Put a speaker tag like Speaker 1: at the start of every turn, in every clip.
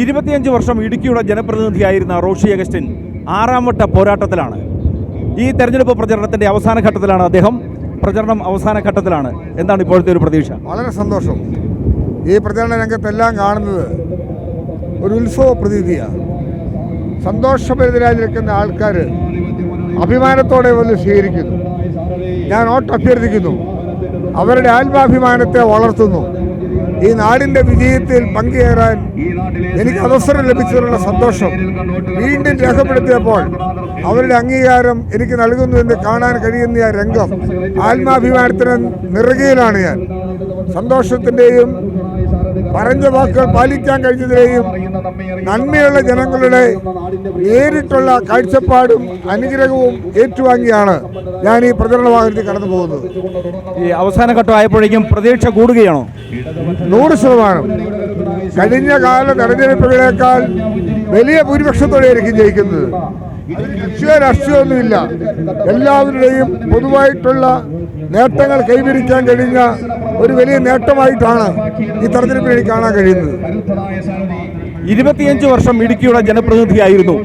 Speaker 1: 25 വർഷം ഇടുക്കിയുടെ ജനപ്രതിനിധിയായിരുന്ന റോഷി അഗസ്റ്റിൻ 6ാം വട്ട പോരാട്ടത്തിലാണ്. ഈ തെരഞ്ഞെടുപ്പ് പ്രചരണത്തിൻ്റെ അവസാന ഘട്ടത്തിലാണ് അദ്ദേഹം. പ്രചരണം അവസാന ഘട്ടത്തിലാണ്. എന്താണ് ഇപ്പോഴത്തെ ഒരു പ്രതീക്ഷ?
Speaker 2: വളരെ സന്തോഷം. ഈ പ്രചരണ രംഗത്തെല്ലാം കാണുന്നത് ഒരു ഉത്സവ പ്രതീതിയാണ്. സന്തോഷഭരിതരായി നിൽക്കുന്ന ആൾക്കാർ അഭിമാനത്തോടെ വന്ന് സ്വീകരിക്കുന്നു. ഞാൻ വോട്ട് അഭ്യർത്ഥിക്കുന്നു. അവരുടെ ആത്മാഭിമാനത്തെ വളർത്തുന്നു. ഈ നാടിൻ്റെ വിജയത്തിൽ പങ്കുചേരാൻ എനിക്ക് അവസരം ലഭിച്ചതിനുള്ള സന്തോഷം വീണ്ടും രേഖപ്പെടുത്തിയപ്പോൾ അവരുടെ അംഗീകാരം എനിക്ക് നൽകുന്നുവെന്ന് കാണാൻ കഴിയുന്ന ആ രംഗം ആത്മാഭിമാനത്തിന് നിറകയിലാണ് ഞാൻ. സന്തോഷത്തിൻ്റെയും പറഞ്ഞ വാക്കുകൾ പാലിക്കാൻ കഴിഞ്ഞതിലെയും നന്മയുള്ള ജനങ്ങളുടെ നേരിട്ടുള്ള കാഴ്ചപ്പാടും അനുഗ്രഹവും ഏറ്റുവാങ്ങിയാണ് ഞാൻ ഈ പ്രചരണ വാഹനത്തിൽ കടന്നു പോകുന്നത്.
Speaker 1: ഈ അവസാന ഘട്ടമായപ്പോഴേക്കും പ്രതീക്ഷ കൂടുകയാണോ?
Speaker 2: 100%. കഴിഞ്ഞ കാല തെരഞ്ഞെടുപ്പുകളേക്കാൾ വലിയ ഭൂരിപക്ഷത്തോടെയായിരിക്കും ജയിക്കുന്നത്. രാഷ്ട്രീയമൊന്നുമില്ല. എല്ലാവരുടെയും പൊതുവായിട്ടുള്ള നേട്ടങ്ങൾ കൈവരിക്കാൻ കഴിഞ്ഞ ഒരു വലിയ നേട്ടമായിട്ടാണ് ഈ തെരഞ്ഞെടുപ്പിൽ എനിക്ക് കാണാൻ കഴിയുന്നത്.
Speaker 1: 25 വർഷം ഇടുക്കിയുടെ ജനപ്രതിനിധിയായിരുന്നു.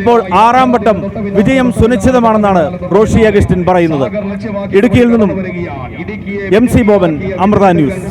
Speaker 1: ഇപ്പോൾ 6ാം വട്ടം വിജയം സുനിശ്ചിതമാണെന്നാണ് റോഷി അഗസ്റ്റിൻ പറയുന്നത്. ഇടുക്കിയിൽ നിന്നും MC ബോബൻ, അമൃത ന്യൂസ്.